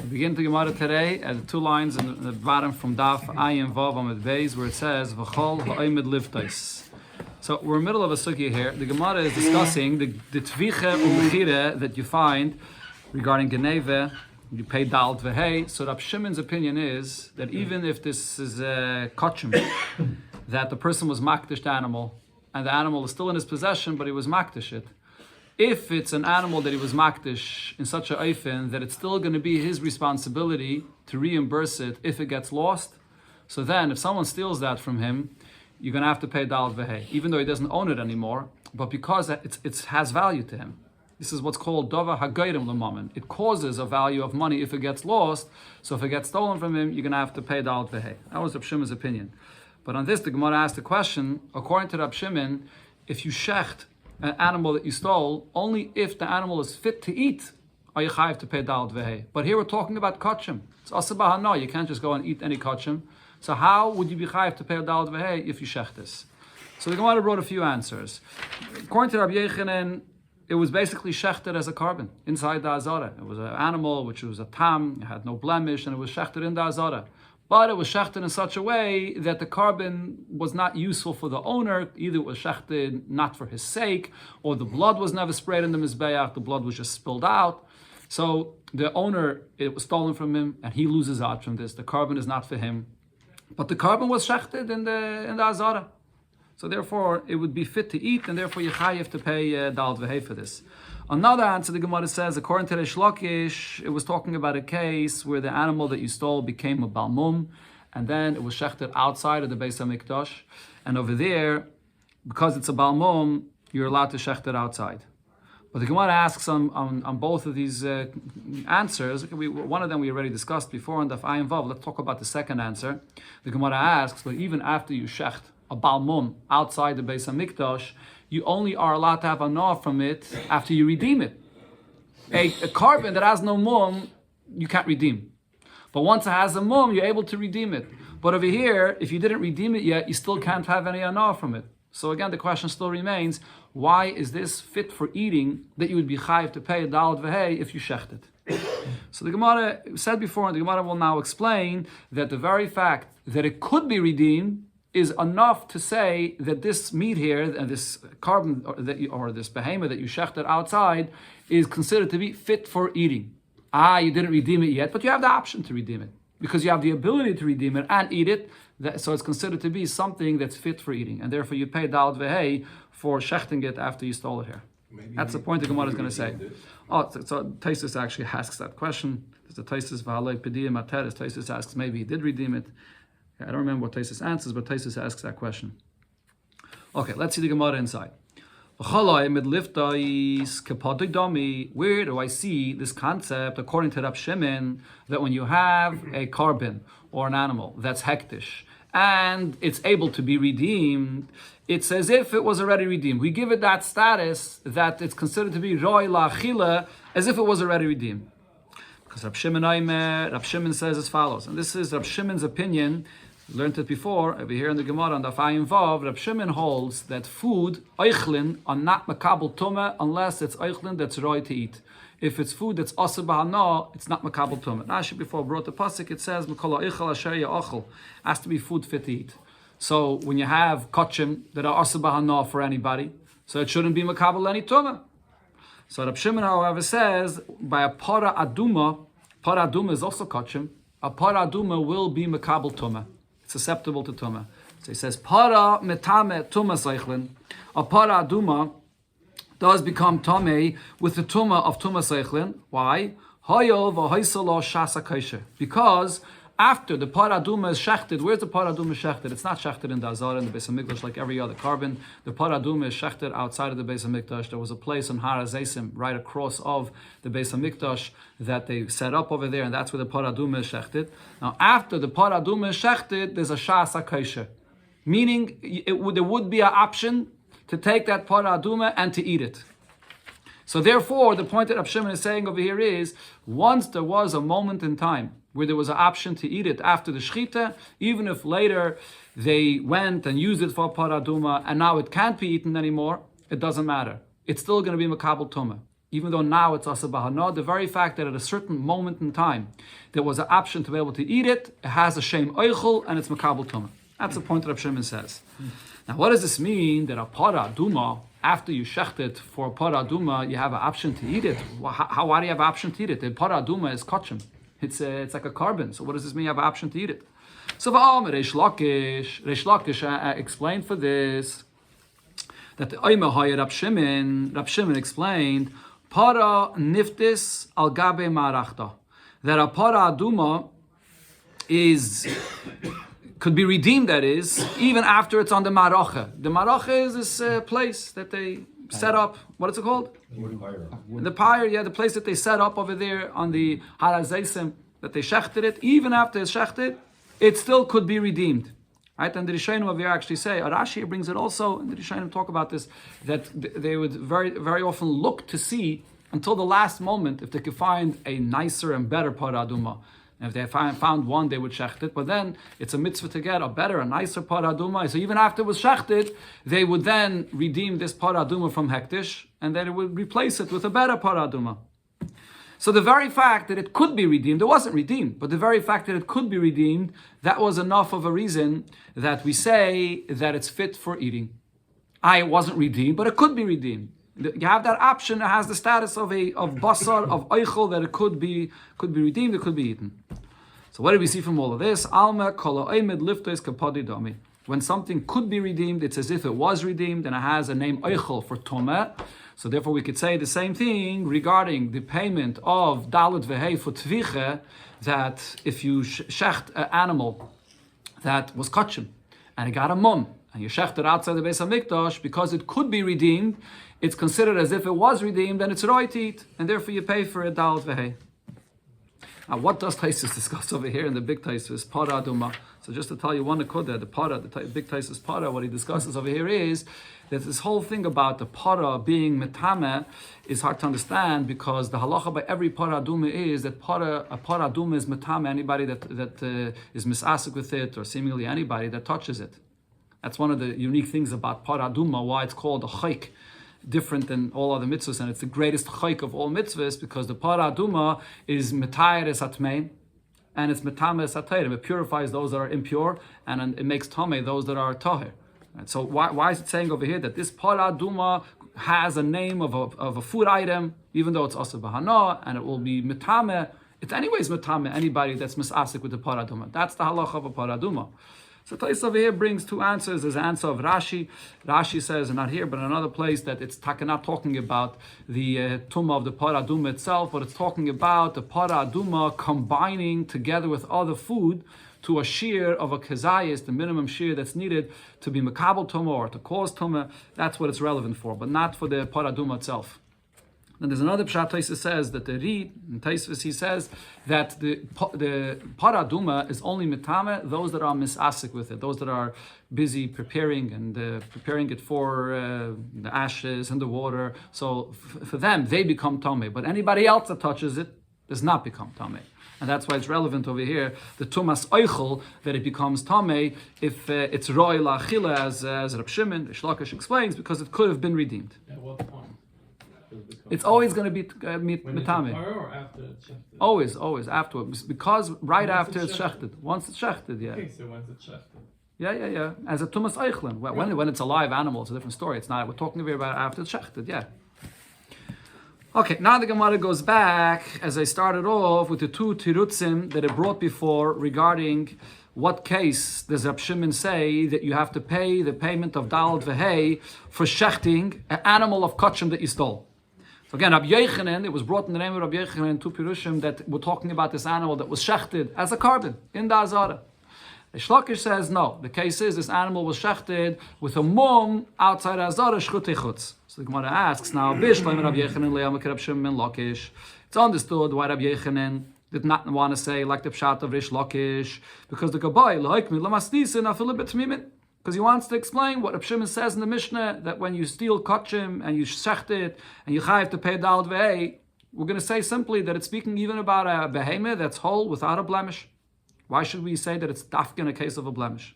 We begin the Gemara today at the two lines in the bottom from Daf Ayin Vav Amud Beis, where it says V'chol ha'omed livtais. So we're in the middle of a sugya here. The Gemara is discussing the tvicha u'mechira that you find regarding Geneva. You pay dalt v'hei. So Rab Shimon's opinion is that even if this is a kachim, that the person was makdish the animal, and the animal is still in his possession, but he was makdish it. If it's an animal that he was makdish in such a oifen that it's still going to be his responsibility to reimburse it if it gets lost, so then if someone steals that from him, you're going to have to pay dal v'hei, even though he doesn't own it anymore, but because it has value to him. This is what's called dava hagayrim l'mamen. It causes a value of money if it gets lost, so if it gets stolen from him, you're going to have to pay dal v'hei. That was Rab Shimon's opinion. But on this, the Gemara asked the question, according to Rab Shimon, if you shecht an animal that you stole, only if the animal is fit to eat are you chayiv to pay dal v'hei. But here we're talking about kachim. It's asabah no, you can't just go and eat any kachim. So how would you be chayiv to pay dal v'hei if you shecht this? So the Gemara wrote a few answers. According to Rabbi Yechanan, it was basically shechted as a carbon inside the azara. It was an animal which was a tam, it had no blemish, and it was shechted in the azara. But it was shechted in such a way that the carbon was not useful for the owner. Either it was shechted not for his sake, or the blood was never sprayed in the mizbeach, the blood was just spilled out. So the owner, it was stolen from him, and he loses out from this. The carbon is not for him. But the carbon was shechted in the azara. So therefore, it would be fit to eat, and therefore you have to pay dal v'hei for this. Another answer, the Gemara says, according to the Shlokish, it was talking about a case where the animal that you stole became a balmum, and then it was shechted outside of the Beis HaMikdash, and over there, because it's a balmum, you're allowed to shecht it outside. But the Gemara asks on both of these answers. One of them we already discussed before in Daf Ayin Vav. Let's talk about the second answer. The Gemara asks, but even after you shecht a balmum outside the Beis HaMikdash, you only are allowed to have a naw from it after you redeem it. A carbon that has no mum, you can't redeem. But once it has a mum, you're able to redeem it. But over here, if you didn't redeem it yet, you still can't have any anah from it. So again, the question still remains, why is this fit for eating that you would be chayiv to pay a dalet v'hei if you shecht it? So the Gemara said before, and the Gemara will now explain that the very fact that it could be redeemed is enough to say that this meat here, and this carbon, or this behemoth that you shechted outside, is considered to be fit for eating. You didn't redeem it yet, but you have the option to redeem it, because you have the ability to redeem it and eat it, so it's considered to be something that's fit for eating, and therefore you pay dalet v'hei for shechting it after you stole it here. That's the point the Gemara is going to say. So Taisus actually asks that question. There's the Taisus v'halei pediyim ateres. Taisus asks maybe he did redeem it. I don't remember what Taisus answers, but Taisus asks that question. Okay, let's see the Gemara inside. Where do I see this concept, according to Rab Shimon, that when you have a carbon or an animal that's hektish and it's able to be redeemed, it's as if it was already redeemed. We give it that status that it's considered to be roi la'achila, as if it was already redeemed. Because Rab Shimon says as follows, and this is Rab Shimon's opinion. We learned it before, over here in the Gemara on the Ayin Vav. Rab Shimon holds that food, oichlin, are not makabel tumah unless it's oichlin that's roi to eat. If it's food that's asa b'hana, it's not makabel tumah. Rashi before brought the pasuk, it says, Mikol ha'oichel asher ya'ochel, has to be food fit to eat. So when you have kachim that are asa b'hana for anybody, so it shouldn't be makabel any tumah. So Rab Shimon, however, says, by a para aduma is also kachim, a para aduma will be makabel tumah. It's susceptible to tumah. So he says, para metame tumah seichlin. A para aduma does become tameh with the tumah of tumah seichlin. Why? Hayo v'haisalo shasa kosher. Because after the para aduma is shechted, where's the para aduma shechted? It's not shechted in the azara, in the Beis HaMikdash, like every other carbon. The para aduma is shechted outside of the Beis HaMikdash. There was a place in Har HaZeisim, right across of the Beis HaMikdash, that they set up over there, and that's where the para aduma is shechted. Now, after the para aduma is shechted, there's a shasa kosher, meaning there would be an option to take that para aduma and to eat it. So therefore, the point that Rab Shimon is saying over here is, once there was a moment in time where there was an option to eat it after the shechita, even if later they went and used it for para aduma and now it can't be eaten anymore, it doesn't matter. It's still going to be makabel tumah. even though now it's asa bahana, the very fact that at a certain moment in time there was an option to be able to eat it, it has a shem oichel and it's makabel tumah. That's the point that Reb Shimon says. Now, what does this mean that a para duma, after you shecht it for a para duma, you have an option to eat it? Why do you have an option to eat it? The para duma is kachim. It's like a carbon. So what does this mean? You have an option to eat it. So Reish Lakish explained for this that the Oima Hayat Rab Shimon explained para niftis al gabe marachta, that a para duma could be redeemed, that is, even after it's on the maracha. The maracha is this place that they set up. What is it called? The pyre, yeah, the place that they set up over there on the harazeisim, that they shechted it. Even after it's shechted, it still could be redeemed. Right? And the Rishonim over here actually say, Rashi brings it also, and the Rishonim talk about this, that they would very, very often look to see until the last moment if they could find a nicer and better paraduma. And if they found one, they would shecht it. But then it's a mitzvah to get a better, a nicer paraduma. So even after it was shechted, they would then redeem this paraduma from hektish, and then it would replace it with a better paraduma. So the very fact that it could be redeemed, it wasn't redeemed, but the very fact that it could be redeemed, that was enough of a reason that we say that it's fit for eating. It wasn't redeemed, but it could be redeemed. You have that option. It has the status of basar, of eichel, that it could be redeemed, it could be eaten. So what do we see from all of this? Alma kol ha'omed liftos kapadi dami. When something could be redeemed, it's as if it was redeemed, and it has a name eichel for tomeh. So therefore we could say the same thing regarding the payment of dalet vehei for tviche, that if you shecht an animal that was kachim, and it got a mum, and you shecht it outside the Beis HaMikdash, because it could be redeemed, it's considered as if it was redeemed, and it's right to eat, and therefore you pay for it dalet vehei. Now, what does Taisus discuss over here in the big Taisus, para duma? So just to tell you one akoda, the big Taisus para, what he discusses over here is that this whole thing about the para being metame is hard to understand, because the halacha by every para duma is that a para duma is metame anybody that is misasik with it, or seemingly anybody that touches it. That's one of the unique things about para duma, why it's called a chayk, different than all other mitzvahs, and it's the greatest chayk of all mitzvahs, because the para duma is metayr es atmein, and it's metame es atayrim. It purifies those that are impure, and it makes tameh those that are tahir. And so why is it saying over here that this para duma has a name of a food item, even though it's also bahana, and it will be metame? It's anyways metame anybody that's misasik with the para duma. That's the halacha of a para duma. So Tais over here brings two answers. There's an answer of Rashi. Rashi says, not here, but in another place, that it's not talking about the tumah of the paraduma itself, but it's talking about the paraduma combining together with other food to a shear of a kezayis, the minimum shear that's needed to be makabel tumah or to cause tumah. That's what it's relevant for, but not for the paraduma itself. Then there's another pshat. Taisus says that the reed in Taisus, he says that the paraduma is only mitame those that are misasik with it, those that are busy preparing preparing it for the ashes and the water. So for them, they become tameh. But anybody else that touches it does not become tameh. And that's why it's relevant over here, the tumas oichel, that it becomes tameh if it's roi la'achila, as Reb Shimon, Reish Lakish explains, because it could have been redeemed. At what point? It's always going to be mitame. Or after it's shechted? Always afterwards, because right after it's shechted. Once it's shechted, yeah. Okay, so when's it shechted? Yeah. As a tumas eichlin. When it's a live animal, it's a different story. It's not. We're talking about after it's shechted, yeah. Okay, now the Gemara goes back, as I started off, with the two tirutzim that it brought before regarding what case does Rab Shimon say that you have to pay the payment of dalet vehei for shechting an animal of kachim that you stole. So again, Rabbi Yochanan, it was brought in the name of Rabbi Yochanan, two pirushim, that we're talking about this animal that was shechted as a carbon in the Azara. Reish Lakish says no. The case is this animal was shechted with a mum outside Azara shchutei chutz. So the Gemara asks now, Bishleim Rabbi Yochanan le'amak Rab Shimon Lakish. It's understood why Rabbi Yochanan did not want to say like the pshat of Reish Lakish, because the Gabai like me lamasnisin afilu b'tmimin. Because he wants to explain what Reb Shimon says in the Mishnah, that when you steal kachim and you shecht it and you chayiv to pay dalet vehei, we're going to say simply that it's speaking even about a behemoth that's whole without a blemish. Why should we say that it's dafka in a case of a blemish?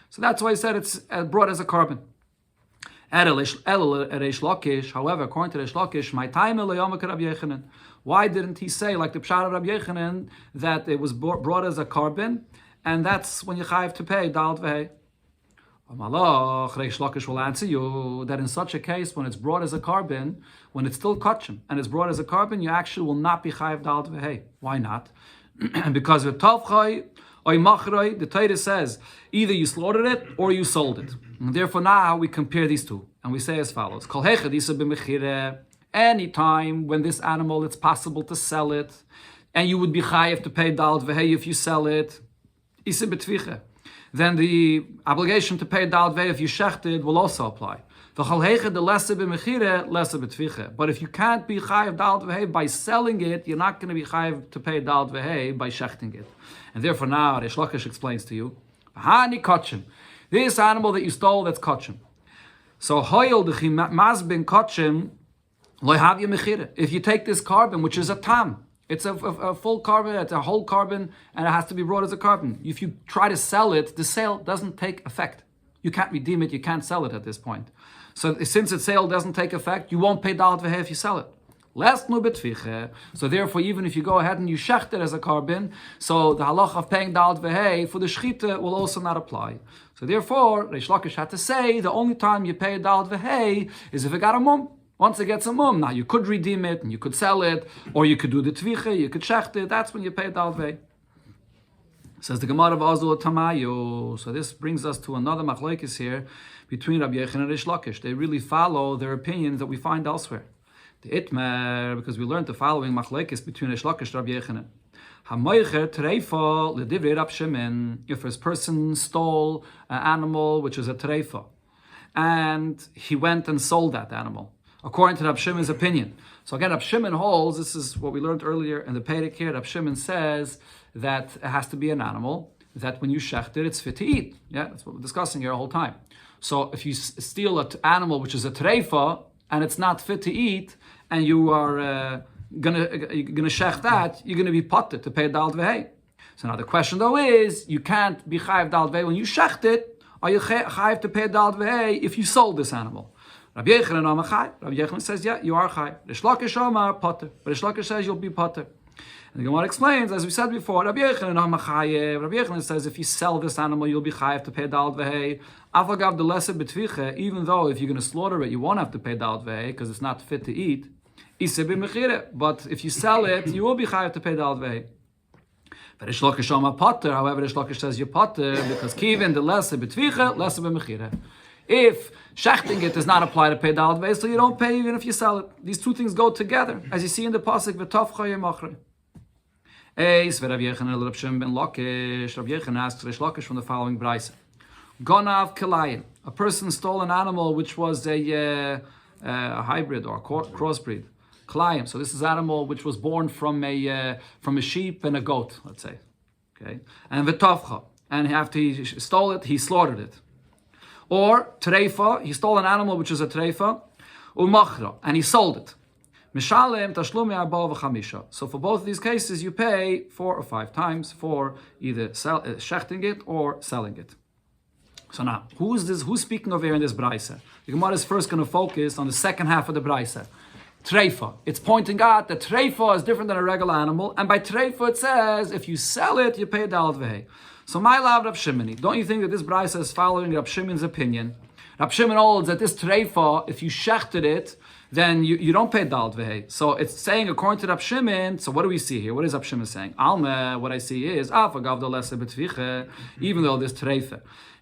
So that's why he said it's brought as a carbon. Reish Lakish, however, according to Reish Lakish, my time Rabbi Yechanan. Why didn't he say, like the Pshat of Rabbi Yechanan, that it was brought as a carbon, and that's when you chayiv to pay dal v'hei? Malach, Reish Lakish will answer you that in such a case, when it's brought as a carbon, when it's still kachim, and it's brought as a carbon, you actually will not be chayiv dal v'hei. Why not? Because with tavchay or machroi, the Torah says either you slaughtered it or you sold it. And therefore, now we compare these two, and we say as follows: Kol hechad isa b'mechire. Any time when this animal, it's possible to sell it, and you would be chayiv to pay dal v'hei if you sell it, isa b'tvicha. Then the obligation to pay dal v'hei if you shechted will also apply. But if you can't be chayiv dal v'hei by selling it, you're not going to be chayiv to pay dal v'hei by shechting it. And therefore now, Reish Lakish explains to you, this animal that you stole, that's kachim. So if you take this carbon, which is a tam, it's a full carbon, it's a whole carbon, and it has to be brought as a carbon. If you try to sell it, the sale doesn't take effect. You can't redeem it, you can't sell it at this point. So since its sale doesn't take effect, you won't pay dal v'hei if you sell it. So therefore, even if you go ahead and you shecht it as a carbon, so the halach of paying dal v'hei for the shchita will also not apply. So therefore, Reish Lakish had to say the only time you pay dal v'hei is if it got a mum. Once it gets a mum, now you could redeem it and you could sell it, or you could do the tvicha, you could shecht it. That's when you pay dal v'hei. Says the Gemara Vazul Tamayo. So this brings us to another machlokes here between Rabbi Yechanan and Reish Lakish. They really follow their opinions that we find elsewhere. The Itmer, because we learned the following machlokes between Reish Lakish and Rabbi Yechanan. Hamoicher treifa ledivrei Rab Shimon. If this person stole an animal which is a treifa, and he went and sold that animal, according to Rab Shimon's opinion. So again, Rab Shimon holds, this is what we learned earlier in the Perek here, Rab Shimon says that it has to be an animal that when you shecht it, it's fit to eat. Yeah, that's what we're discussing here the whole time. So if you steal an animal which is a treifa, and it's not fit to eat, and you are gonna shecht that, you're gonna be potted to pay dal v'hei. So now the question though is, you can't be chayiv dal v'hei when you shecht it. Are you chayiv to pay dal v'hei if you sold this animal? Rabbi Yechanan says, yeah, you are chayiv. Reish Lakish Omar potter, but Reish Lakish says you'll be potter. And the Gemara explains, as we said before, Rabbi Yechanan says if you sell this animal, you'll be chayiv to pay dal v'hei. Avagav the lesser betviche, even though if you're going to slaughter it, you won't have to pay dal v'hei because it's not fit to eat. But if you sell it, you will be chayiv to pay dal v'hei. But Reish Lakish Omar potter, however, Reish Lakish says you're potter because kivin the lesser betviche, lesser b'mechire. If shechting it does not apply to pay dal v'hei, so you don't pay even if you sell it. These two things go together, as you see in the pasuk v'tavchay machrei. Rabbi Yechanan asks Reish Lakish from the following brayse: Gonav Kilayin, a person stole an animal which was a hybrid or crossbreed. Kilayim, so this is an animal which was born from a sheep and a goat, let's say. Okay, and v'tavcha, and after he stole it, he slaughtered it. Or treifa, he stole an animal which is a treifa, umachra, and he sold it. Mishalem tashlumi Bava Kama. So for both of these cases, you pay 4 or 5 times for either shechting it or selling it. So now, who's speaking over here in this brayse? The Gemara is first going to focus on the second half of the brayse. Treifa. It's pointing out that treifa is different than a regular animal, and by treifa it says if you sell it, you pay dal v'hei. So my love, Rab Shimoni, don't you think that this brayse is following Rab Shimon's opinion? Rab Shimon holds that this treifa, if you shechted it, then you don't pay dal v'hei. So it's saying according to Rab Shimon. So what do we see here? What is Rab Shimon saying? Alma, what I see is even though this treifa,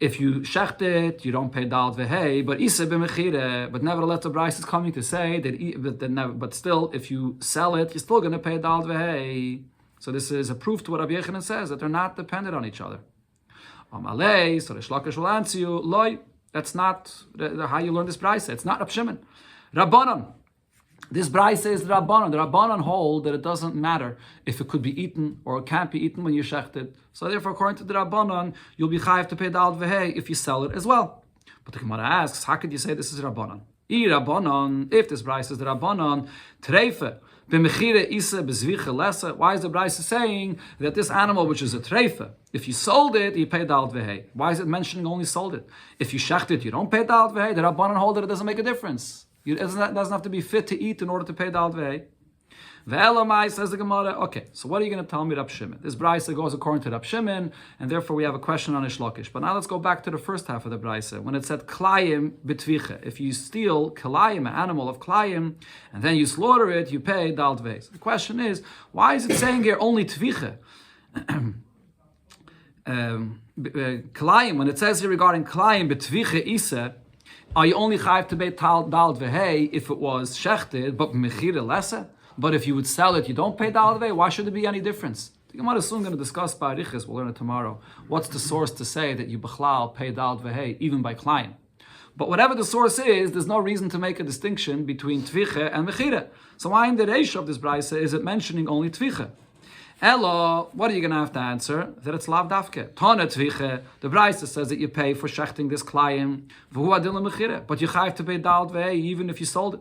if you shecht it, you don't pay dal v'hei, but isa b'mechire. But nevertheless, the brayse is coming to say but still, if you sell it, you're still going to pay dal v'hei. So this is a proof to what Rabbi Yechanan says, that they're not dependent on each other. Amalei, so Reish Lakish will answer you, loy, that's not how you learn this brayse. It's not Rab Shimon. Rabbanan. This brayse is Rabbanan. The Rabbanan hold that it doesn't matter if it could be eaten or it can't be eaten when you shecht it. So therefore, according to the Rabbanan, you'll be chayiv to pay dal v'hei if you sell it as well. But the Gemara asks, how could you say this is Rabbanan? Rabbanan, if this brayse is the Rabbanan, treife, B'mechira isa bezvicha lesa. Why is the Braisa saying that this animal, which is a treifa, if you sold it, you pay dal v'hei? Why is it mentioning only sold it? If you shecht it, you don't pay dal v'hei. The Rabbanan hold it doesn't make a difference. It doesn't have to be fit to eat in order to pay dal v'hei. Ve'elamai, says the Gemara. Okay, so what are you going to tell me, Rab Shimon? This Braisa goes according to Rab Shimon, and therefore we have a question on Ish Lakish. But now let's go back to the first half of the Braisa, when it said klayim b'tvicha. If you steal klayim, an animal of klayim, and then you slaughter it, you pay dal dveis. The question is, why is it saying here only tvicha? Klayim, when it says here regarding klayim b'tvicha isa, are you only chayav to pay dal dvehei if it was shechted, but mechira lesa? But if you would sell it, you don't pay dal dvei. Why should there be any difference? The Gemara is soon going to discuss ba'arichas. We'll learn it tomorrow. What's the source to say that you b'chlal pay dal dvei even by klayim? But whatever the source is, there's no reason to make a distinction between tvicha and mechira. So why in the reish of this brayse is it mentioning only tvicha? Elo, what are you going to have to answer? That it's lav dafke. Tana tvicha. The brayse says that you pay for shechting this klayim. V'hu adil mechira. But you have to pay dal dvei even if you sold it.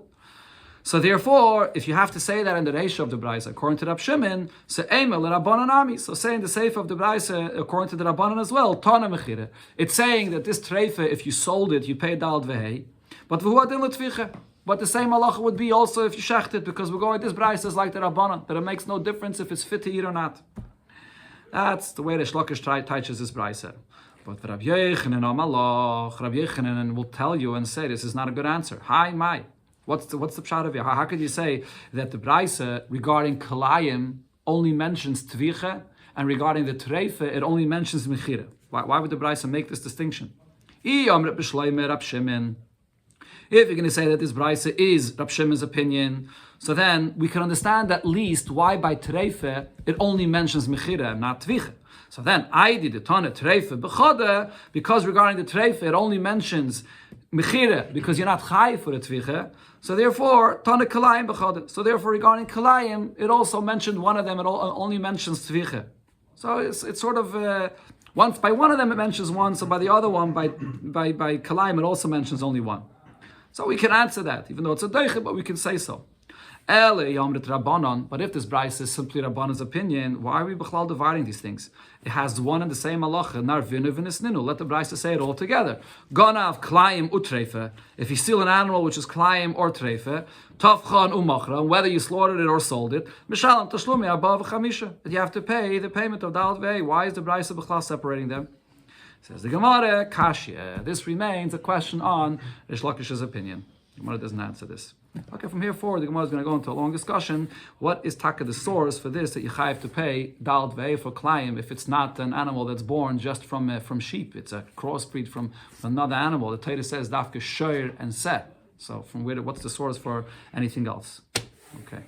So therefore, if you have to say that in the Reish of the Braisa, according to Rab Shimon, so Eimel Rabbanan Ami. So saying the Seif of the Braisa, according to the Rabbanan as well, Tana Mechira. It's saying that this treifa, if you sold it, you pay dal dvehei. But v'hu adin l'tvicha. But the same halacha would be also if you shecht it, because we're going, this Braisa is like the Rabbanan, that it makes no difference if it's fit to eat or not. That's the way the Shlokish teaches this Braisa. But Rabbi Yechanan Amalach, Rabbi Yechanan will tell you and say, this is not a good answer. Hi, my. What's the pshat of it? How could you say that the Braisa regarding Kalayim only mentions Tvicha, and regarding the Treifa it only mentions Mechira? Why would the Braisa make this distinction? If you're going to say that this Braisa is Rab Shimon's opinion, so then we can understand at least why by Treifa it only mentions Mechira and not Tvicha. So then, I did the Tana Treifa b'choda, because regarding the Treifa it only mentions Mechira, because you're not Chai for the Tvicha. So therefore, Tana Kalayim b'choda. So therefore, regarding Kalayim, it also mentioned one of them, it only mentions Tvicha. So it's sort of, once by one of them it mentions one, so by the other one, by Kalayim, it also mentions only one. So we can answer that, even though it's a deicha, but we can say so. But if this Braisa is simply Rabbanan's opinion, why are we b'chlal dividing these things? It has one and the same halacha. Narvinu v'nisninu. Let the Braisa say it all together. Ganav klayim utreifa. If you steal an animal which is klayim or treifa, tafchan umachra, whether you slaughtered it or sold it, mishalam tashlumi Bava Kama. You have to pay the payment of dal vei. Why is the Braisa b'chlal separating them? Says the Gemara, Kashya. This remains a question on Rish Lakish's opinion. The Gemara doesn't answer this. Okay, from here forward, the Gemara is going to go into a long discussion. What is taka the source for this, that you have to pay dal dvei for klayim if it's not an animal that's born just from sheep? It's a crossbreed from another animal. The Torah says dafka shoyer and set. So from where? What's the source for anything else? Okay.